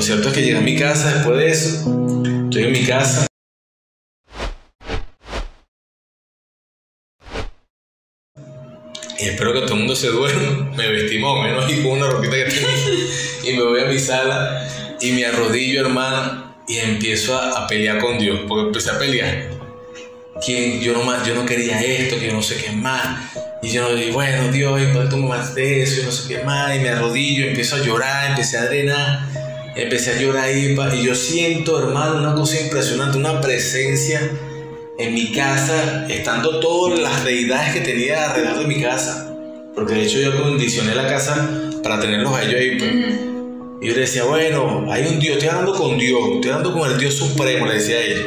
cierto es que llegué a mi casa después de eso. Estoy en mi casa. Y espero que todo el mundo se duerma. Me vestí más o menos ahí con una ropita que tenía. Y me voy a mi sala y me arrodillo, hermano, y empiezo a pelear con Dios. Porque empecé a pelear. Que yo no quería esto, que yo no sé qué más. Y yo digo, bueno, Dios, ¿y por qué tú me mandaste eso? Y no sé qué más. Y me arrodillo, empiezo a llorar, empecé a drenar. Empecé a llorar ahí. Y yo siento, hermano, una cosa impresionante, una presencia en mi casa, estando todas las deidades que tenía alrededor de mi casa, porque de hecho yo condicioné la casa para tenerlos a ellos ahí, pues. Y yo le decía, bueno, hay un Dios, estoy hablando con Dios, estoy hablando con el Dios supremo, le decía a ella,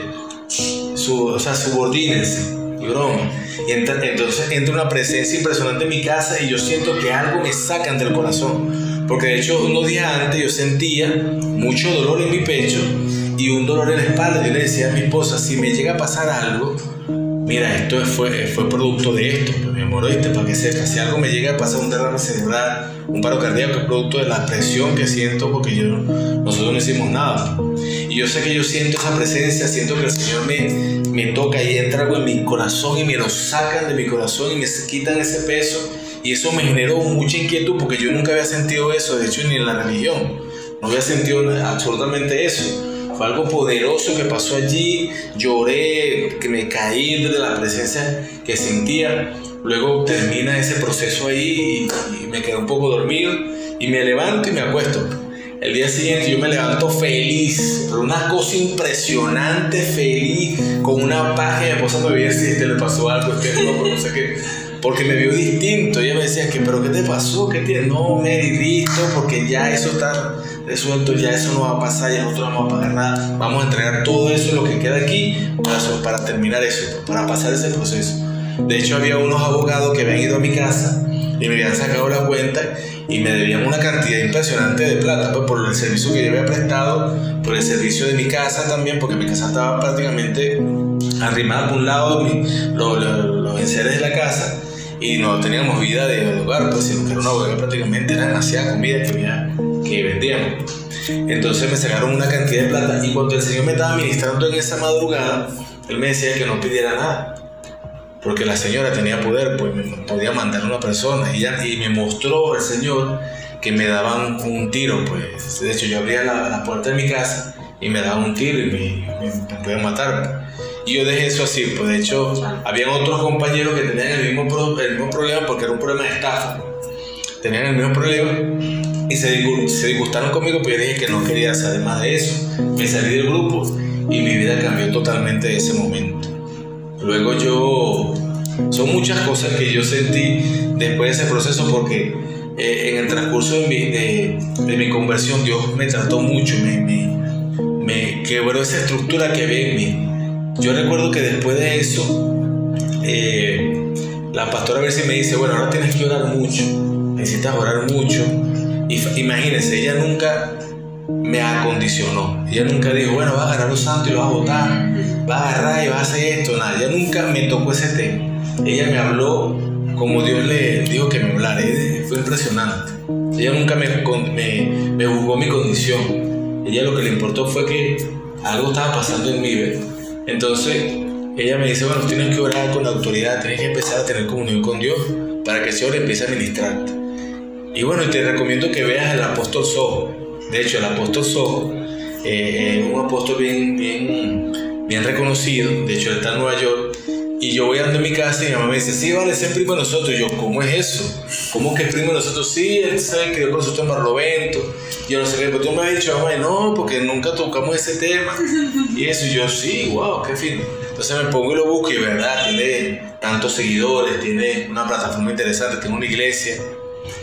subordínense, y broma. Y entonces entra una presencia impresionante en mi casa y yo siento que algo me sacan del corazón, porque de hecho unos días antes yo sentía mucho dolor en mi pecho y un dolor en la espalda. Yo le decía a mi esposa, si me llega a pasar algo, mira, esto fue producto de esto, pues, mi amor, ¿oíste? Para que sepas, si algo me llega a pasar, un derrame cerebral, un paro cardíaco, es producto de la presión que siento, porque nosotros no hicimos nada. Y yo sé que yo siento esa presencia, siento que el Señor me toca y entra algo en mi corazón y me lo sacan de mi corazón y me quitan ese peso. Y eso me generó mucha inquietud, porque yo nunca había sentido eso, de hecho ni en la religión, no había sentido absolutamente eso. Fue algo poderoso que pasó allí, lloré, que me caí de la presencia que sentía. Luego termina ese proceso ahí y me quedé un poco dormido y me levanto y me acuesto. El día siguiente yo me levanto feliz, pero una cosa impresionante, feliz, con una paz. Mi esposa me veía si le pasó algo, no sé qué, porque me vio distinto. Ella me decía, pero ¿qué te pasó? ¿Qué tienes? No, Mary, listo, porque ya eso está resuelto, ya eso no va a pasar, ya nosotros no vamos a pagar nada, vamos a entregar todo eso, lo que queda aquí, para terminar eso, para pasar ese proceso. De hecho, había unos abogados que habían ido a mi casa y me habían sacado la cuenta y me debían una cantidad impresionante de plata, pues, por el servicio que yo había prestado, por el servicio de mi casa también, porque mi casa estaba prácticamente arrimada por un lado, los enseres de la casa, y no teníamos vida de hogar, pues, sino que era una bodega, prácticamente era demasiada comida que vendíamos. Entonces me sacaron una cantidad de plata, y cuando el Señor me estaba ministrando en esa madrugada, Él me decía que no pidiera nada, porque la señora tenía poder, pues me podía mandar una persona, y me mostró el Señor que me daban un tiro, pues. De hecho yo abría la puerta de mi casa y me daban un tiro y me podían matar. Y yo dejé eso así, pues. De hecho habían otros compañeros que tenían el mismo problema, porque era un problema de estafa. Tenían el mismo problema y se disgustaron conmigo, pero yo dije que no quería saber más de eso. Me salí del grupo y mi vida cambió totalmente de ese momento. Luego son muchas cosas que yo sentí después de ese proceso, porque en el transcurso de mi conversión Dios me trató mucho, me quebró esa estructura que había en mí. Yo recuerdo que después de eso la pastora a veces me dice, bueno, ahora tienes que orar mucho, necesitas orar mucho. Imagínense, ella nunca me acondicionó, ella nunca dijo, bueno, vas a agarrar los santos y los vas a botar, vas a agarrar y vas a hacer esto, nada. Ella nunca me tocó ese tema. Ella me habló como Dios le dijo que me hablara, fue impresionante. Ella nunca me juzgó mi condición. Ella lo que le importó fue que algo estaba pasando en mí, ¿ves? Entonces ella me dice, bueno, tienes que orar con la autoridad, tienes que empezar a tener comunión con Dios para que el Señor empiece a ministrarte. Y bueno, te recomiendo que veas el apóstol Soho. De hecho, el apóstol Soho es un apóstol bien reconocido. De hecho, él está en Nueva York. Y yo voy andando en mi casa y mi mamá me dice, sí, vale, ese es primo de nosotros. Y yo, ¿cómo es eso? ¿Cómo que es primo de nosotros? Sí, él sabe que yo con nosotros en Barlovento. Y yo no sé qué, pero tú me has dicho, mamá, no, porque nunca tocamos ese tema. Y eso, y yo, sí, wow, qué fino. Entonces me pongo y lo busco y, verdad, tiene tantos seguidores, tiene una plataforma interesante, tiene una iglesia.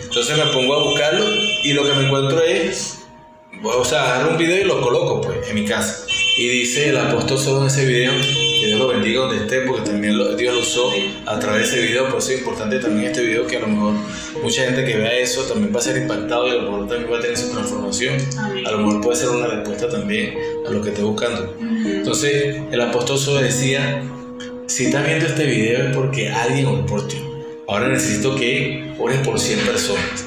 Entonces me pongo a buscarlo y lo que me encuentro es, agarro un video y lo coloco, pues, en mi casa. Y dice el apóstol Soho en ese video, que Dios lo bendiga donde esté, porque también Dios lo usó a través de ese video. Por eso es importante también este video, que a lo mejor mucha gente que vea eso también va a ser impactado y a lo mejor también va a tener su transformación. A lo mejor puede ser una respuesta también a lo que esté buscando. Entonces el apóstol Soho decía, si estás viendo este video es porque alguien oró por ti. Ahora necesito que ores por 100 personas.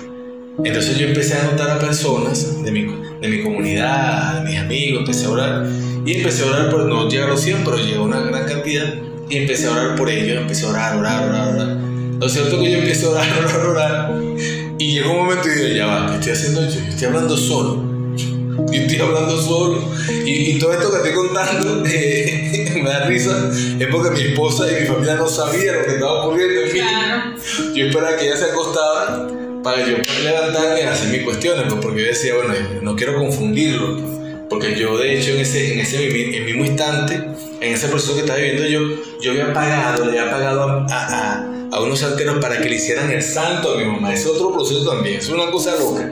Entonces yo empecé a anotar a personas de mi de mi comunidad, de mis amigos, empecé a orar. Y empecé a orar, por, no llegaron 100, pero llegó una gran cantidad. Y empecé a orar por ellos, empecé a orar. Lo cierto es que yo empecé a orar. Y llegó un momento y dije, ya va, ¿qué estoy haciendo yo? Yo estoy hablando solo. Y todo esto que estoy contando me da risa, es porque mi esposa y mi familia no sabían lo que estaba ocurriendo en mí. Claro. Yo esperaba que ella se acostara para yo poder levantarme y hacer mis cuestiones, pues, porque yo decía, bueno, no quiero confundirlo, porque yo de hecho en ese mismo instante, en ese proceso que estaba viviendo yo le había pagado a unos santeros para que le hicieran el santo a mi mamá. Es otro proceso también, es una cosa loca.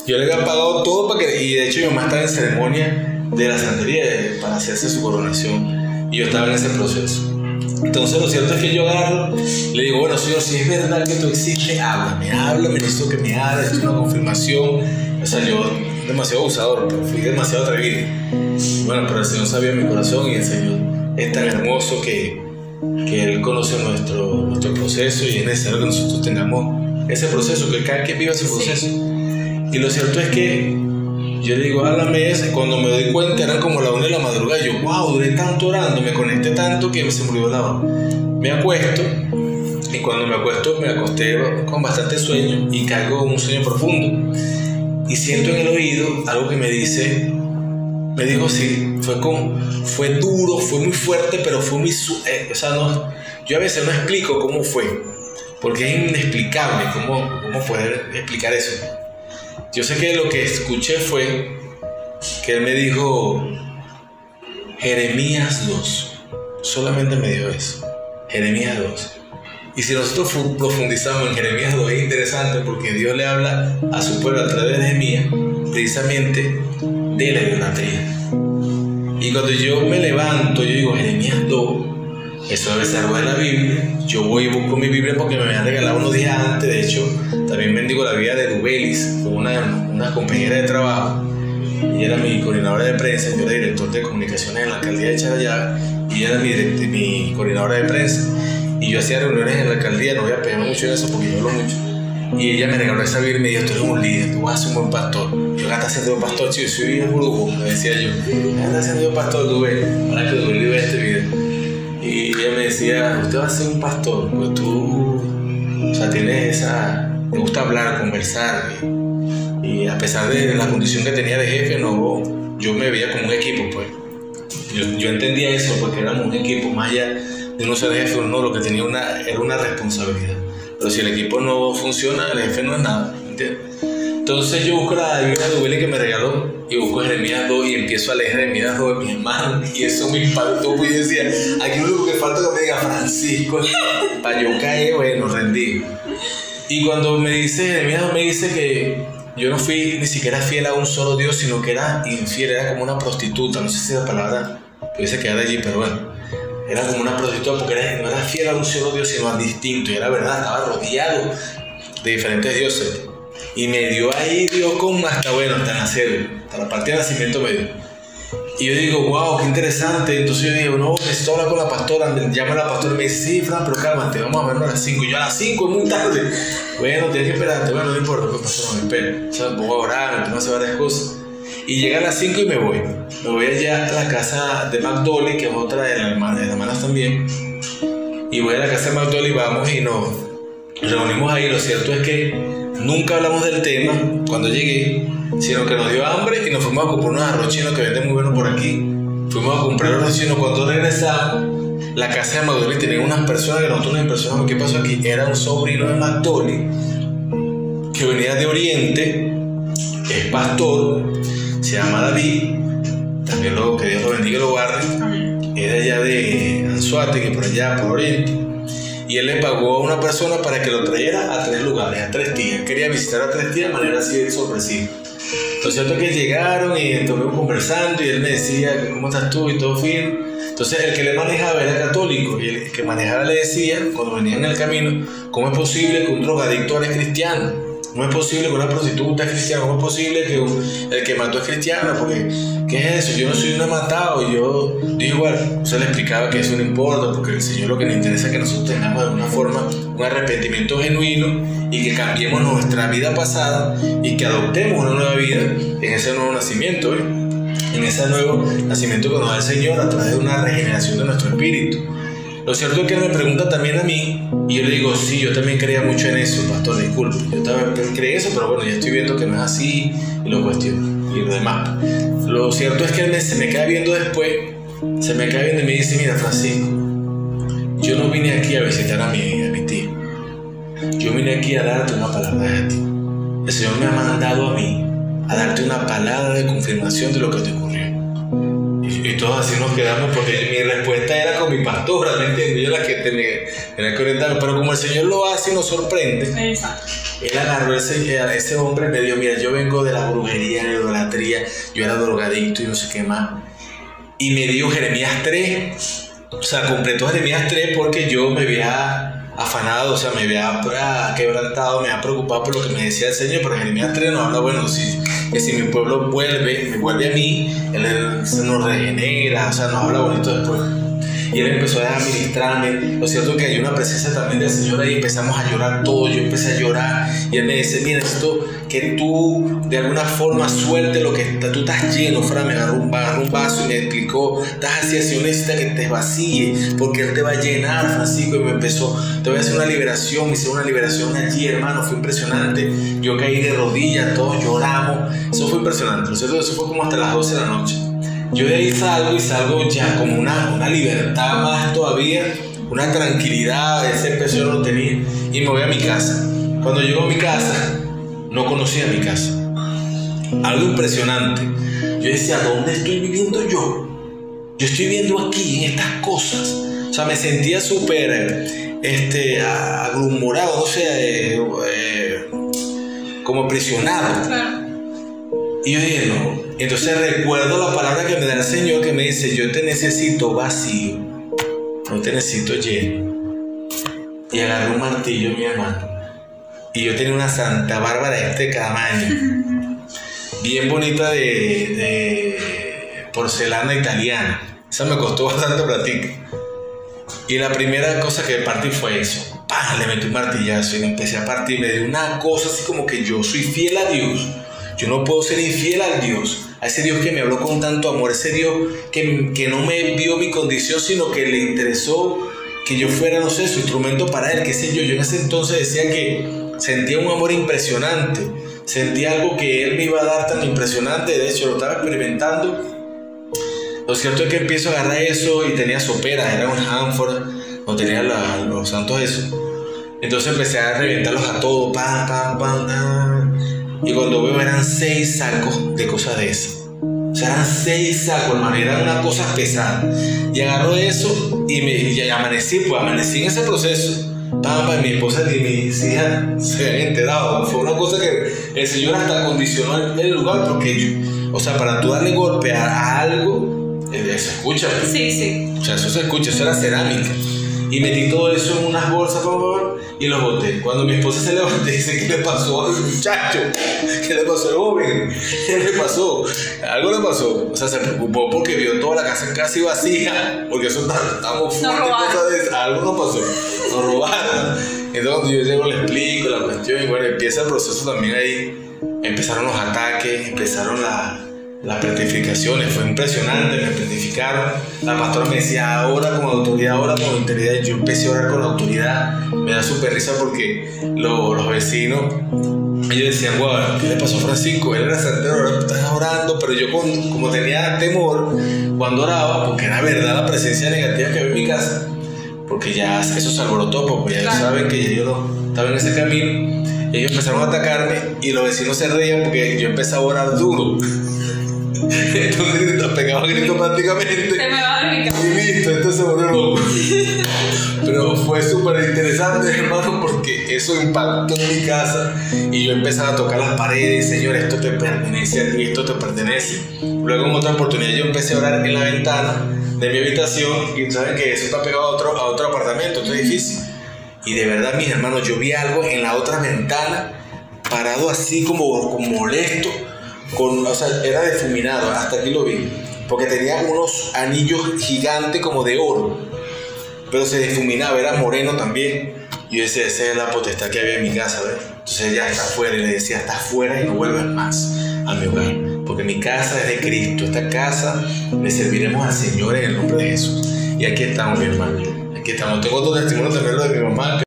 Yo le había pagado todo y de hecho mi mamá estaba en ceremonia de la santería para hacerse su coronación y yo estaba en ese proceso. Entonces lo cierto es que yo agarro, le digo, bueno Señor, si es verdad que tú existes, háblame, necesito que me hables, es una confirmación. O sea, yo demasiado abusador, pero fui demasiado atrevido. Bueno, pero el Señor sabía mi corazón y el Señor es tan hermoso que Él conoce nuestro proceso y es necesario que nosotros tengamos ese proceso, que cada quien viva ese proceso. Y lo cierto es que yo le digo, háblame ese. Cuando me doy cuenta eran como la 1 de la madrugada. Y yo, wow, duré tanto orando, me conecté tanto que se murió la hora. Me acuesto y cuando me acuesto me acosté con bastante sueño y caigo en un sueño profundo. Y siento en el oído algo que me dijo sí, fue duro, fue muy fuerte, pero fue muy... o sea, yo a veces no explico cómo fue, porque es inexplicable cómo poder explicar eso. Yo sé que lo que escuché fue que él me dijo Jeremías 2. Solamente me dijo eso. Jeremías 2. Y si nosotros profundizamos en Jeremías 2, es interesante porque Dios le habla a su pueblo a través de Jeremías precisamente de la idolatría. Y cuando yo me levanto, yo digo Jeremías 2. Eso debe ser algo de la Biblia. Yo voy y busco mi Biblia porque me habían regalado unos días antes. De hecho, también bendigo la vida de Dubelis, una compañera de trabajo. Ella era mi coordinadora de prensa. Yo era director de comunicaciones en la alcaldía de Charallave y ella era mi coordinadora de prensa. Y yo hacía reuniones en la alcaldía, no voy a pegarme mucho en eso porque yo hablo mucho. Y ella me regaló esa Biblia y me dijo, tú eres un líder, tú vas a ser un buen pastor. Yo, ¿qué estás haciendo pastor? Yo soy un brujo, me decía yo. ¿Qué estás haciendo pastor, Dubelis? Para que Dubelis vea este video. Y ella me decía, usted va a ser un pastor, porque tú, o sea, te gusta hablar, conversar. Y a pesar de la condición que tenía de jefe, yo me veía como un equipo, pues. Yo entendía eso, porque éramos un equipo, más allá de no ser jefe o no, lo que tenía era una responsabilidad. Pero si el equipo no funciona, el jefe no es nada, ¿entiendes? Entonces yo busco la Biblia de Dubelis que me regaló y busco Jeremías 2 y empiezo a leer Jeremías 2 de mis hermanos y eso me impactó, pues yo decía, aquí lo único que falta es que me diga Francisco para yo caer, bueno, rendí. Y cuando me dice Jeremías 2, me dice que yo no fui ni siquiera fiel a un solo Dios, sino que era infiel, era como una prostituta, no sé si esa palabra pudiese quedar allí, pero bueno, era como una prostituta porque no era fiel a un solo Dios, sino al distinto, y era verdad, estaba rodeado de diferentes dioses. Y me dio ahí Dios hasta nacer, hasta la parte de nacimiento me dio. Y yo digo, wow, qué interesante. Entonces yo digo, no, necesito hablar con la pastora. Me llama la pastora y me dice, sí, Fran, pero cálmate, vamos a vernos a las 5. Y yo, a las 5 es muy tarde. Bueno, tienes que esperarte. Bueno, no importa, pues pastor, no me espero. O sea, me pongo a orar, me pongo a hacer varias cosas. Y llega a las 5 y me voy. Me voy allá a la casa de McDolly, que es otra de las hermanas también. Y voy a la casa de McDolly, vamos y nos reunimos ahí. Lo cierto es que nunca hablamos del tema cuando llegué, sino que nos dio hambre y nos fuimos a comprar unos arroz chinos que venden muy bueno por aquí. Fuimos a comprar arroz chinos. Cuando regresamos, la casa de McDolly tenía unas personas que nosotros nos impresionamos. ¿Qué pasó aquí? Era un sobrino de McDolly que venía de Oriente, es pastor, se llama David, también que Dios lo bendiga y lo guarde. Es de allá de Anzoátegui, por allá, por Oriente. Y él le pagó a una persona para que lo trayera a 3 lugares, a 3 tías. Quería visitar a 3 tías de manera así sorpresiva. Entonces, cierto que llegaron y estuvimos conversando y él me decía, ¿cómo estás tú? Y todo fino. Entonces, el que le manejaba era católico y el que manejaba le decía, cuando venía en el camino, ¿cómo es posible que un drogadicto ahora es cristiano? ¿Cómo es posible que una prostituta es cristiana? ¿Cómo es posible que el que mató es cristiano? Porque, ¿qué es eso? Yo no soy un matado. Y yo digo igual, se le explicaba que eso no importa, porque el Señor lo que le interesa es que nosotros tengamos de alguna forma un arrepentimiento genuino y que cambiemos nuestra vida pasada y que adoptemos una nueva vida en ese nuevo nacimiento, en ese nuevo nacimiento que nos da el Señor a través de una regeneración de nuestro espíritu. Lo cierto es que él me pregunta también a mí y yo le digo, sí, yo también creía mucho en eso, pastor, disculpe, yo también creí eso, pero bueno, ya estoy viendo que no es así y lo cuestiono y lo demás. Lo cierto es que él se me queda viendo después, se me queda viendo y me dice, mira, Francisco, yo no vine aquí a visitar a mi tía, yo vine aquí a darte una palabra de ti. El Señor me ha mandado a mí a darte una palabra de confirmación de lo que te ocurrió. Y todos así nos quedamos porque mi respuesta era con mi pastora, ¿me entiendes? Yo la que tenía que orientarme, pero como el Señor lo hace y nos sorprende, Exacto. Él agarró a ese hombre y me dijo, mira, yo vengo de la brujería, de la idolatría, yo era drogadicto y no sé qué más. Y me dio Jeremías 3, o sea, completó Jeremías 3 porque yo me había afanado, o sea, me había quebrantado, me había preocupado por lo que me decía el Señor, pero Jeremías 3 nos habla, bueno, que si mi pueblo me vuelve a mí, Él se nos regenera, o sea, nos habla bonito después. Y Él empezó a administrarme. Lo cierto es que hay una presencia también del Señor ahí, empezamos a llorar todos, yo empecé a llorar y Él me dice, mira, esto que tú de alguna forma suelte lo que tú estás lleno, Fran, me agarró un vaso y me explicó, estás así, yo necesito que te vacíe, porque Él te va a llenar, Francisco, y me empezó, te voy a hacer una liberación, me hicieron una liberación allí, hermano, fue impresionante, yo caí de rodillas, todos lloramos, eso fue impresionante, lo cierto, eso fue como hasta las 12 de la noche. Yo de ahí salgo ya como una libertad más todavía, una tranquilidad, esa impresión no tenía, y me voy a mi casa. Cuando llego a mi casa, no conocía mi casa. Algo impresionante. Yo decía, ¿dónde estoy viviendo yo? Yo estoy viviendo aquí, en estas cosas. O sea, me sentía súper aglomerado, no sé, como aprisionado. Claro. Y yo dije, no. Entonces recuerdo la palabra que me da el Señor que me dice, yo te necesito vacío, no te necesito lleno. Y agarré un martillo, mi hermano. Y yo tenía una Santa Bárbara de este tamaño, bien bonita de porcelana italiana. Esa me costó bastante platica. Y la primera cosa que partí fue eso. ¡Pam! Le metí un martillazo y le empecé a partir. Me dio una cosa así como que yo soy fiel a Dios. Yo no puedo ser infiel al Dios, a ese Dios que me habló con tanto amor, ese Dios que no me vio mi condición, sino que le interesó que yo fuera, no sé, su instrumento para Él, qué sé yo. Yo en ese entonces decía que sentía un amor impresionante, sentía algo que Él me iba a dar tan impresionante, de hecho lo estaba experimentando. Lo cierto es que empiezo a agarrar eso y tenía soperas, era un ánfora, no tenía los santos eso. Entonces empecé a reventarlos a todos, pam, pam, pam, pam. Y cuando veo eran 6 sacos de cosas de esas. O sea, eran 6 sacos, hermano, eran unas cosas pesadas. Y agarro eso y amanecí en ese proceso. Mi esposa y mis hijas se habían enterado. Fue una cosa que el Señor hasta condicionó el lugar, porque yo, o sea, para tú darle golpe a algo, se escucha. Sí, sí. O sea, eso se escucha, eso era cerámica. Y metí todo eso en unas bolsas, por favor, y los boté. Cuando mi esposa se levantó y dice, ¿qué le pasó al muchacho? ¿Qué le pasó al joven? ¿Qué le pasó? Algo le pasó. O sea, se preocupó porque vio toda la casa casi vacía, porque eso estábamos fuertes, cosas de eso. Algo nos pasó. Nos robaron. Entonces cuando yo llego le explico la cuestión y bueno, empieza el proceso también ahí. Empezaron los ataques, empezaron las petrificaciones, fue impresionante, me petrificaron. La pastora me decía, ahora con autoridad, ahora con autoridad. Yo empecé a orar con autoridad, me da súper risa porque los vecinos, ellos decían, wow, ¿qué le pasó a Francisco? Él era santero, ahora estás orando, pero yo como tenía temor cuando oraba, porque era verdad la presencia negativa que había en mi casa, porque ya eso se alborotó, porque ya saben que ya yo no estaba en ese camino. Ellos empezaron a atacarme y los vecinos se reían porque yo empecé a orar duro. Entonces pegaba grito prácticamente. Se me va a mi casa. Y listo, esto se volvió loco. Pero fue súper interesante, hermano, porque eso impactó en mi casa. Y yo empezaba a tocar las paredes, Señor, esto te pertenece a ti, esto te pertenece. Luego en otra oportunidad yo empecé a orar en la ventana de mi habitación. Y saben que eso está pegado a otro apartamento, otro edificio. Y de verdad, mis hermanos, yo vi algo en la otra ventana. parado así como molesto, o sea, era difuminado, hasta aquí lo vi, porque tenía unos anillos gigantes como de oro, pero se difuminaba, era moreno también. Y yo decía, esa es la potestad que había en mi casa, ¿ves? Entonces ya está afuera, y le decía, está afuera y no vuelvas más a mi hogar, porque mi casa es de Cristo, esta casa le serviremos al Señor en el nombre de Jesús. Y aquí estamos, mi hermano, aquí estamos. Tengo otro testimonio también, lo de mi mamá,